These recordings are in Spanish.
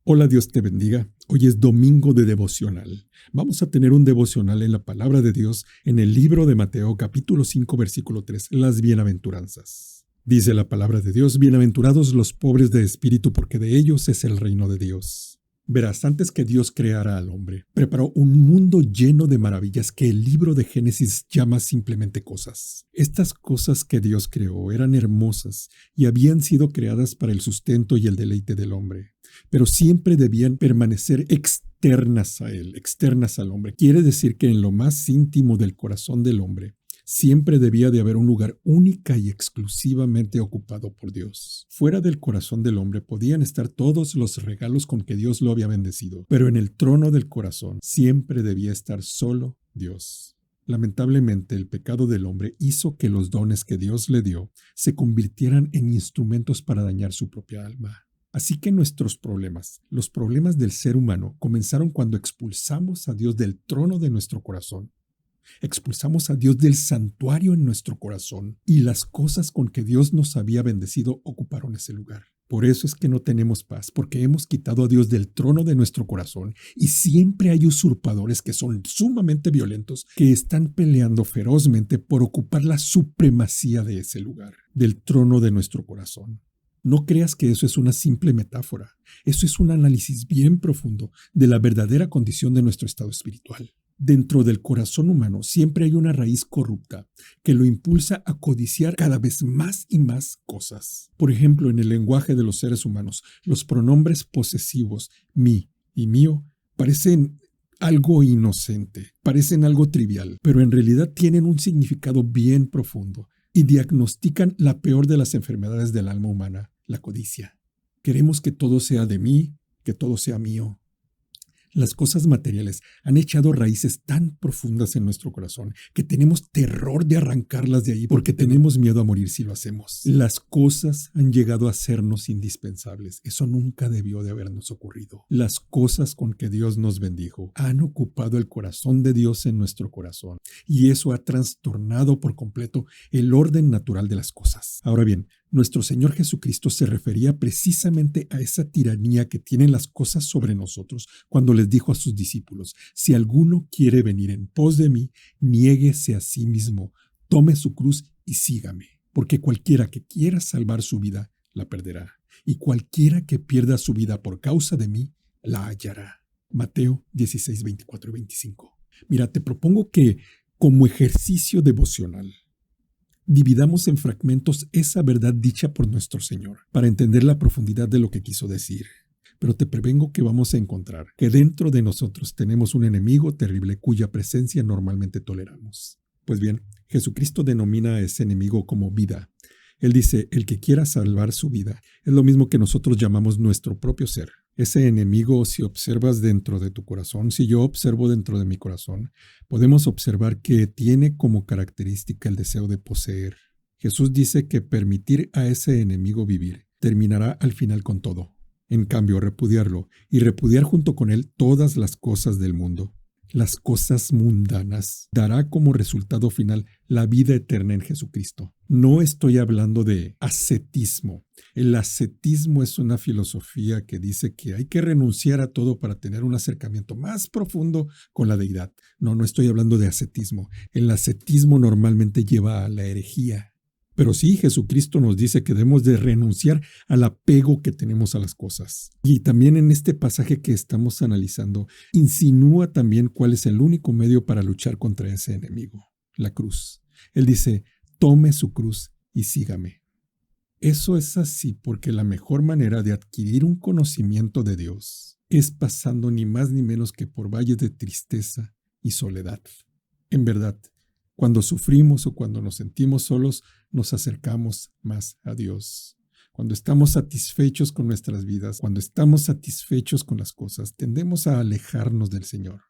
Hola, Dios te bendiga. Hoy es domingo de devocional. Vamos a tener un devocional en la palabra de Dios en el libro de Mateo capítulo 5 versículo 3, las bienaventuranzas. Dice la palabra de Dios: bienaventurados los pobres de espíritu, porque de ellos es el reino de Dios. Verás, antes que Dios creara al hombre, preparó un mundo lleno de maravillas que el libro de Génesis llama simplemente cosas. Estas cosas que Dios creó eran hermosas y habían sido creadas para el sustento y el deleite del hombre, pero siempre debían permanecer externas a él, externas al hombre. Quiere decir que en lo más íntimo del corazón del hombre siempre debía de haber un lugar única y exclusivamente ocupado por Dios. Fuera del corazón del hombre podían estar todos los regalos con que Dios lo había bendecido, pero en el trono del corazón siempre debía estar solo Dios. Lamentablemente, el pecado del hombre hizo que los dones que Dios le dio se convirtieran en instrumentos para dañar su propia alma. Así que nuestros problemas, los problemas del ser humano, comenzaron cuando expulsamos a Dios del trono de nuestro corazón. Expulsamos a Dios del santuario en nuestro corazón y las cosas con que Dios nos había bendecido ocuparon ese lugar. Por eso es que no tenemos paz, porque hemos quitado a Dios del trono de nuestro corazón y siempre hay usurpadores que son sumamente violentos que están peleando ferozmente por ocupar la supremacía de ese lugar, del trono de nuestro corazón. No creas que eso es una simple metáfora. Eso es un análisis bien profundo de la verdadera condición de nuestro estado espiritual. Dentro del corazón humano siempre hay una raíz corrupta que lo impulsa a codiciar cada vez más y más cosas. Por ejemplo, en el lenguaje de los seres humanos, los pronombres posesivos mi y mío parecen algo inocente, parecen algo trivial, pero en realidad tienen un significado bien profundo y diagnostican la peor de las enfermedades del alma humana: la codicia. Queremos que todo sea de mí, que todo sea mío. Las cosas materiales han echado raíces tan profundas en nuestro corazón que tenemos terror de arrancarlas de ahí porque tenemos miedo a morir si lo hacemos. Las cosas han llegado a sernos indispensables. Eso nunca debió de habernos ocurrido. Las cosas con que Dios nos bendijo han ocupado el corazón de Dios en nuestro corazón y eso ha trastornado por completo el orden natural de las cosas. Ahora bien, nuestro Señor Jesucristo se refería precisamente a esa tiranía que tienen las cosas sobre nosotros cuando les dijo a sus discípulos: si alguno quiere venir en pos de mí, niéguese a sí mismo, tome su cruz y sígame, porque cualquiera que quiera salvar su vida, la perderá, y cualquiera que pierda su vida por causa de mí, la hallará. Mateo 16, 24 y 25. Mira, te propongo que, como ejercicio devocional, dividamos en fragmentos esa verdad dicha por nuestro Señor para entender la profundidad de lo que quiso decir. Pero te prevengo que vamos a encontrar que dentro de nosotros tenemos un enemigo terrible cuya presencia normalmente toleramos. Pues bien, Jesucristo denomina a ese enemigo como vida. Él dice: el que quiera salvar su vida es lo mismo que nosotros llamamos nuestro propio ser. Ese enemigo, si observas dentro de tu corazón, si yo observo dentro de mi corazón, podemos observar que tiene como característica el deseo de poseer. Jesús dice que permitir a ese enemigo vivir terminará al final con todo. En cambio, repudiarlo y repudiar junto con él todas las cosas del mundo, las cosas mundanas, dará como resultado final la vida eterna en Jesucristo. No estoy hablando de ascetismo. El ascetismo es una filosofía que dice que hay que renunciar a todo para tener un acercamiento más profundo con la deidad. No estoy hablando de ascetismo. El ascetismo normalmente lleva a la herejía. Pero sí, Jesucristo nos dice que debemos de renunciar al apego que tenemos a las cosas. Y también en este pasaje que estamos analizando, insinúa también cuál es el único medio para luchar contra ese enemigo: la cruz. Él dice: tome su cruz y sígame. Eso es así porque la mejor manera de adquirir un conocimiento de Dios es pasando ni más ni menos que por valles de tristeza y soledad. En verdad, cuando sufrimos o cuando nos sentimos solos, nos acercamos más a Dios. Cuando estamos satisfechos con nuestras vidas, cuando estamos satisfechos con las cosas, tendemos a alejarnos del Señor.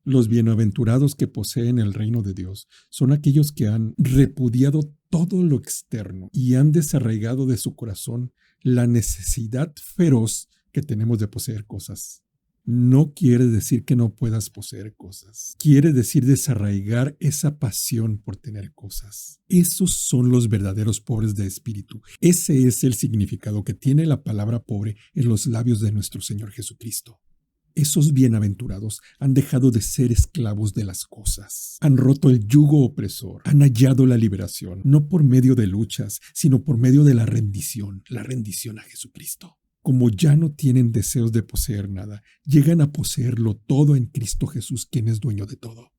Los bienaventurados que poseen el reino de Dios son aquellos que han repudiado todo lo externo y han desarraigado de su corazón la necesidad feroz que tenemos de poseer cosas. no quiere decir que no puedas poseer cosas. Quiere decir desarraigar esa pasión por tener cosas. Esos son los verdaderos pobres de espíritu. Ese es el significado que tiene la palabra pobre en los labios de nuestro Señor Jesucristo. Esos bienaventurados han dejado de ser esclavos de las cosas. Han roto el yugo opresor. Han hallado la liberación, no por medio de luchas, sino por medio de la rendición a Jesucristo. Como ya no tienen deseos de poseer nada, llegan a poseerlo todo en Cristo Jesús, quien es dueño de todo.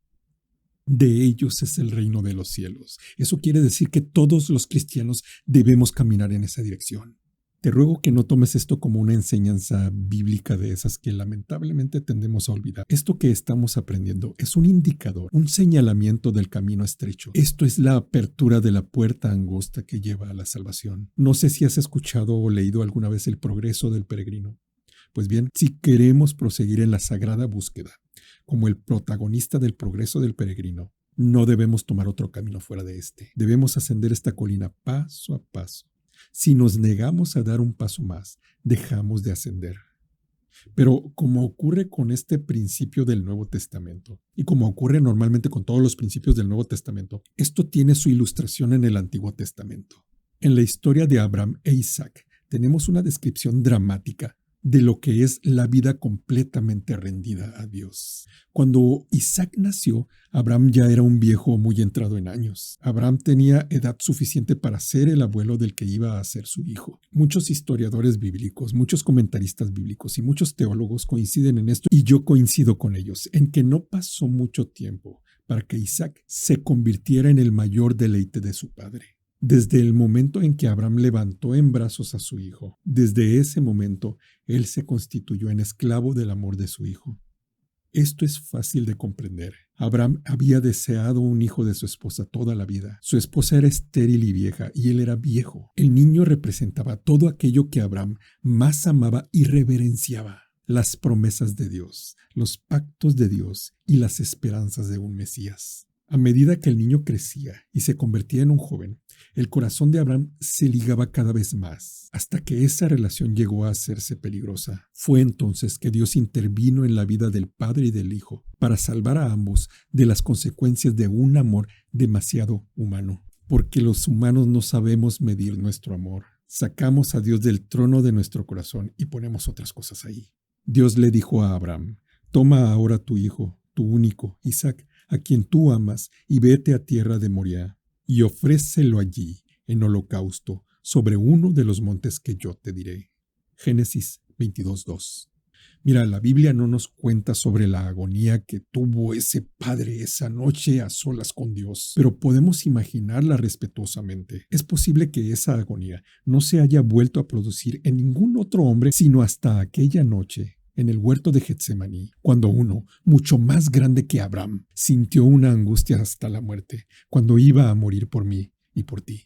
De ellos es el reino de los cielos. Eso quiere decir que todos los cristianos debemos caminar en esa dirección. Te ruego que no tomes esto como una enseñanza bíblica de esas que lamentablemente tendemos a olvidar. Esto que estamos aprendiendo es un indicador, un señalamiento del camino estrecho. Esto es la apertura de la puerta angosta que lleva a la salvación. No sé si has escuchado o leído alguna vez El progreso del peregrino. Pues bien, si queremos proseguir en la sagrada búsqueda, como el protagonista del progreso del peregrino, no debemos tomar otro camino fuera de este. Debemos ascender esta colina paso a paso. Si nos negamos a dar un paso más, dejamos de ascender. Pero como ocurre con este principio del Nuevo Testamento, y como ocurre normalmente con todos los principios del Nuevo Testamento, esto tiene su ilustración en el Antiguo Testamento. En la historia de Abraham e Isaac tenemos una descripción dramática de lo que es la vida completamente rendida a Dios. Cuando Isaac nació, Abraham ya era un viejo muy entrado en años. Abraham tenía edad suficiente para ser el abuelo del que iba a ser su hijo. Muchos historiadores bíblicos, muchos comentaristas bíblicos y muchos teólogos coinciden en esto, y yo coincido con ellos, en que no pasó mucho tiempo para que Isaac se convirtiera en el mayor deleite de su padre. Desde el momento en que Abraham levantó en brazos a su hijo, desde ese momento, él se constituyó en esclavo del amor de su hijo. Esto es fácil de comprender. Abraham había deseado un hijo de su esposa toda la vida. Su esposa era estéril y vieja, y él era viejo. El niño representaba todo aquello que Abraham más amaba y reverenciaba: las promesas de Dios, los pactos de Dios y las esperanzas de un Mesías. A medida que el niño crecía y se convertía en un joven, el corazón de Abraham se ligaba cada vez más, hasta que esa relación llegó a hacerse peligrosa. Fue entonces que Dios intervino en la vida del padre y del hijo para salvar a ambos de las consecuencias de un amor demasiado humano. Porque los humanos no sabemos medir nuestro amor. Sacamos a Dios del trono de nuestro corazón y ponemos otras cosas ahí. Dios le dijo a Abraham: toma ahora tu hijo, tu único, Isaac, a quien tú amas, y vete a tierra de Moriah, y ofrécelo allí en holocausto sobre uno de los montes que yo te diré. Génesis 22:2. Mira, la Biblia no nos cuenta sobre la agonía que tuvo ese padre esa noche a solas con Dios, pero podemos imaginarla respetuosamente. Es posible que esa agonía no se haya vuelto a producir en ningún otro hombre sino hasta aquella noche en el huerto de Getsemaní, cuando uno, mucho más grande que Abraham, sintió una angustia hasta la muerte, cuando iba a morir por mí y por ti.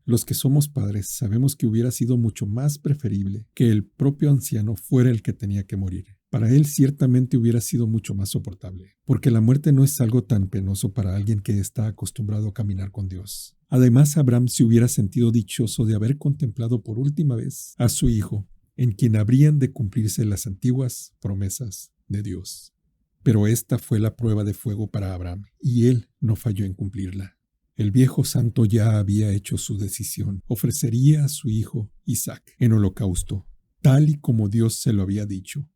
Los que somos padres sabemos que hubiera sido mucho más preferible que el propio anciano fuera el que tenía que morir. Para él ciertamente hubiera sido mucho más soportable, porque la muerte no es algo tan penoso para alguien que está acostumbrado a caminar con Dios. Además, Abraham se hubiera sentido dichoso de haber contemplado por última vez a su hijo, en quien habrían de cumplirse las antiguas promesas de Dios. Pero esta fue la prueba de fuego para Abraham, y él no falló en cumplirla. El viejo santo ya había hecho su decisión. Ofrecería a su hijo, Isaac, en holocausto, tal y como Dios se lo había dicho.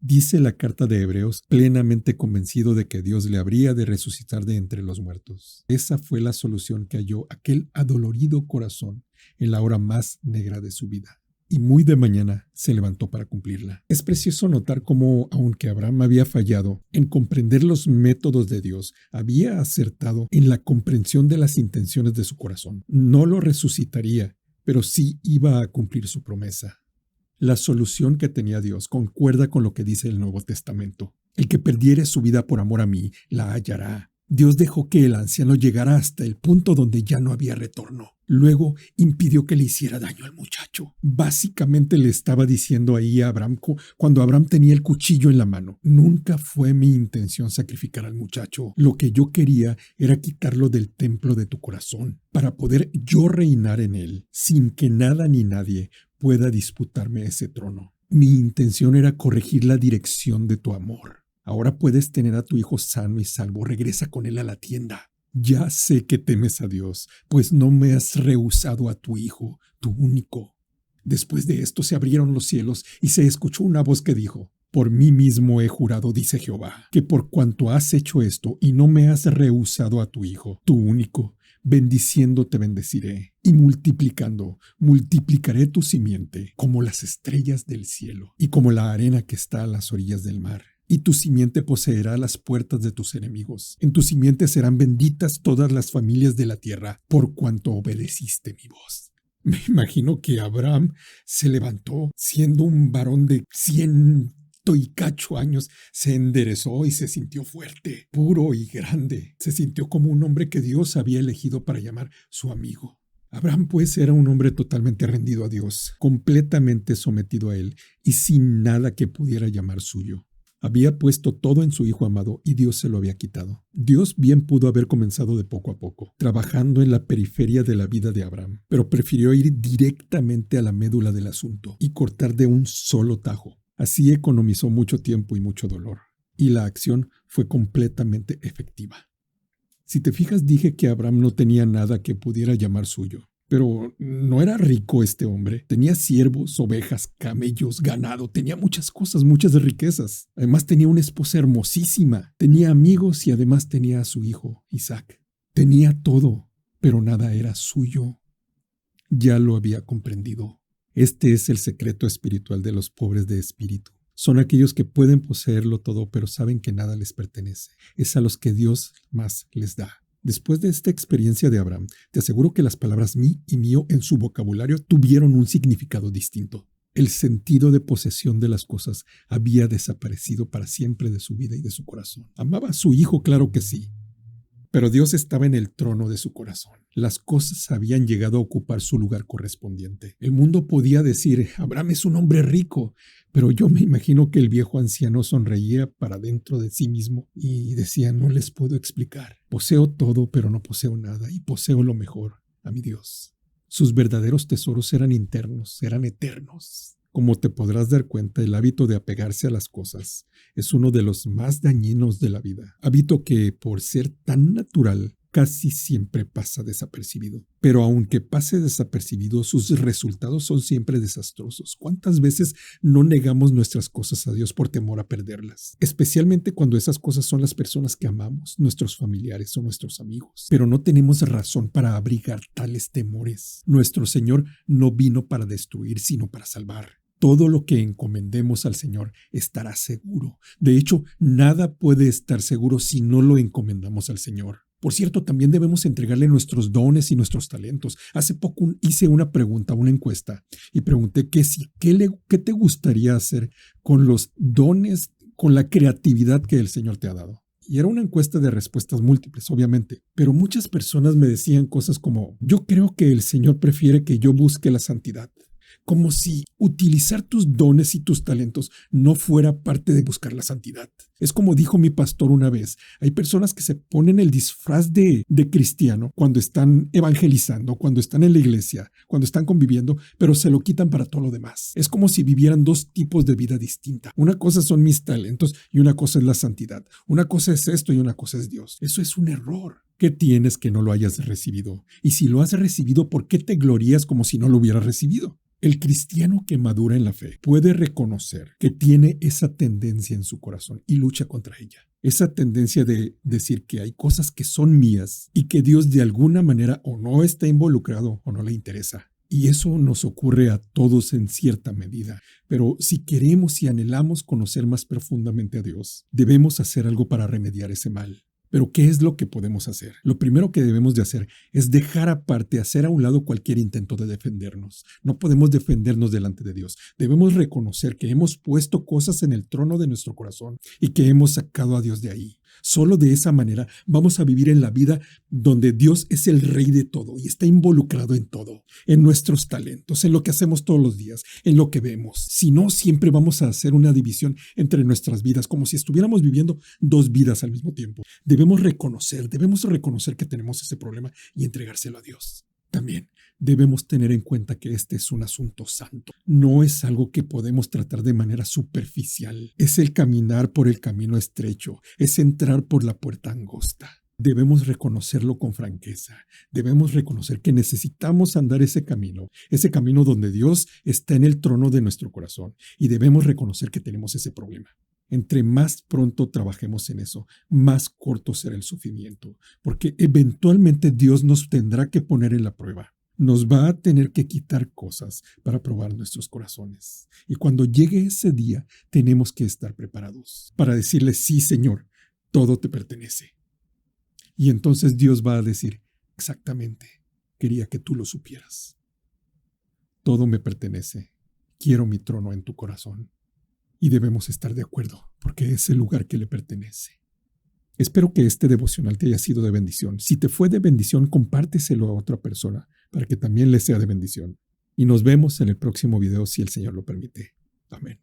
Dice la carta de Hebreos, plenamente convencido de que Dios le habría de resucitar de entre los muertos. Esa fue la solución que halló aquel adolorido corazón en la hora más negra de su vida. Y muy de mañana se levantó para cumplirla. Es precioso notar cómo, aunque Abraham había fallado en comprender los métodos de Dios, había acertado en la comprensión de las intenciones de su corazón. No lo resucitaría, pero sí iba a cumplir su promesa. La solución que tenía Dios concuerda con lo que dice el Nuevo Testamento. El que perdiere su vida por amor a mí, la hallará. Dios dejó que el anciano llegara hasta el punto donde ya no había retorno. Luego impidió que le hiciera daño al muchacho. Básicamente le estaba diciendo ahí a Abraham, cuando Abraham tenía el cuchillo en la mano: nunca fue mi intención sacrificar al muchacho. Lo que yo quería era quitarlo del templo de tu corazón, para poder yo reinar en él, sin que nada ni nadie pueda disputarme ese trono. Mi intención era corregir la dirección de tu amor. Ahora puedes tener a tu hijo sano y salvo. Regresa con él a la tienda. Ya sé que temes a Dios, pues no me has rehusado a tu hijo, tu único. Después de esto se abrieron los cielos y se escuchó una voz que dijo: Por mí mismo he jurado, dice Jehová, que por cuanto has hecho esto y no me has rehusado a tu hijo, tu único, bendiciendo te bendeciré y multiplicando, multiplicaré tu simiente como las estrellas del cielo y como la arena que está a las orillas del mar. Y tu simiente poseerá las puertas de tus enemigos. En tu simiente serán benditas todas las familias de la tierra, por cuanto obedeciste mi voz. Me imagino que Abraham se levantó siendo un varón de 100 y cacho años, se enderezó y se sintió fuerte, puro y grande. Se sintió como un hombre que Dios había elegido para llamar su amigo. Abraham pues era un hombre totalmente rendido a Dios, completamente sometido a él y sin nada que pudiera llamar suyo. Había puesto todo en su hijo amado y Dios se lo había quitado. Dios bien pudo haber comenzado de poco a poco, trabajando en la periferia de la vida de Abraham, pero prefirió ir directamente a la médula del asunto y cortar de un solo tajo. Así economizó mucho tiempo y mucho dolor, y la acción fue completamente efectiva. Si te fijas, dije que Abraham no tenía nada que pudiera llamar suyo. Pero no era rico este hombre. Tenía siervos, ovejas, camellos, ganado. Tenía muchas cosas, muchas riquezas. Además tenía una esposa hermosísima. Tenía amigos y además tenía a su hijo, Isaac. Tenía todo, pero nada era suyo. Ya lo había comprendido. Este es el secreto espiritual de los pobres de espíritu. Son aquellos que pueden poseerlo todo, pero saben que nada les pertenece. Es a los que Dios más les da. Después de esta experiencia de Abraham, te aseguro que las palabras mí y mío en su vocabulario tuvieron un significado distinto. El sentido de posesión de las cosas había desaparecido para siempre de su vida y de su corazón. Amaba a su hijo, claro que sí, pero Dios estaba en el trono de su corazón. Las cosas habían llegado a ocupar su lugar correspondiente. El mundo podía decir: Abraham es un hombre rico, pero yo me imagino que el viejo anciano sonreía para dentro de sí mismo y decía: no les puedo explicar. Poseo todo, pero no poseo nada, y poseo lo mejor, a mi Dios. Sus verdaderos tesoros eran internos, eran eternos. Como te podrás dar cuenta, el hábito de apegarse a las cosas es uno de los más dañinos de la vida. Hábito que, por ser tan natural, casi siempre pasa desapercibido. Pero aunque pase desapercibido, sus resultados son siempre desastrosos. ¿Cuántas veces no negamos nuestras cosas a Dios por temor a perderlas? Especialmente cuando esas cosas son las personas que amamos, nuestros familiares o nuestros amigos. Pero no tenemos razón para abrigar tales temores. Nuestro Señor no vino para destruir, sino para salvar. Todo lo que encomendemos al Señor estará seguro. De hecho, nada puede estar seguro si no lo encomendamos al Señor. Por cierto, también debemos entregarle nuestros dones y nuestros talentos. Hace poco hice una pregunta, una encuesta, y pregunté qué te gustaría hacer con los dones, con la creatividad que el Señor te ha dado. Y era una encuesta de respuestas múltiples, obviamente, pero muchas personas me decían cosas como: yo creo que el Señor prefiere que yo busque la santidad. Como si utilizar tus dones y tus talentos no fuera parte de buscar la santidad. Es como dijo mi pastor una vez: hay personas que se ponen el disfraz de cristiano cuando están evangelizando, cuando están en la iglesia, cuando están conviviendo, pero se lo quitan para todo lo demás. Es como si vivieran dos tipos de vida distinta. Una cosa son mis talentos y una cosa es la santidad. Una cosa es esto y una cosa es Dios. Eso es un error. ¿Qué tienes que no lo hayas recibido? Y si lo has recibido, ¿por qué te glorías como si no lo hubieras recibido? El cristiano que madura en la fe puede reconocer que tiene esa tendencia en su corazón y lucha contra ella. Esa tendencia de decir que hay cosas que son mías y que Dios de alguna manera o no está involucrado o no le interesa. Y eso nos ocurre a todos en cierta medida. Pero si queremos y anhelamos conocer más profundamente a Dios, debemos hacer algo para remediar ese mal. Pero ¿qué es lo que podemos hacer? Lo primero que debemos de hacer es dejar aparte, hacer a un lado cualquier intento de defendernos. No podemos defendernos delante de Dios. Debemos reconocer que hemos puesto cosas en el trono de nuestro corazón y que hemos sacado a Dios de ahí. Solo de esa manera vamos a vivir en la vida donde Dios es el rey de todo y está involucrado en todo, en nuestros talentos, en lo que hacemos todos los días, en lo que vemos. Si no, siempre vamos a hacer una división entre nuestras vidas, como si estuviéramos viviendo dos vidas al mismo tiempo. Debemos reconocer que tenemos ese problema y entregárselo a Dios. También Debemos tener en cuenta que este es un asunto santo. No es algo que podemos tratar de manera superficial. Es el caminar por el camino estrecho, es entrar por la puerta angosta. Debemos reconocerlo con franqueza. Debemos reconocer que necesitamos andar ese camino donde Dios está en el trono de nuestro corazón, y debemos reconocer que tenemos ese problema. Entre más pronto trabajemos en eso, más corto será el sufrimiento, porque eventualmente Dios nos tendrá que poner en la prueba. Nos va a tener que quitar cosas para probar nuestros corazones. Y cuando llegue ese día, tenemos que estar preparados para decirle: sí, Señor, todo te pertenece. Y entonces Dios va a decir: exactamente, quería que tú lo supieras. Todo me pertenece. Quiero mi trono en tu corazón. Y debemos estar de acuerdo, porque es el lugar que le pertenece. Espero que este devocional te haya sido de bendición. Si te fue de bendición, compárteselo a otra persona para que también le sea de bendición. Y nos vemos en el próximo video si el Señor lo permite. Amén.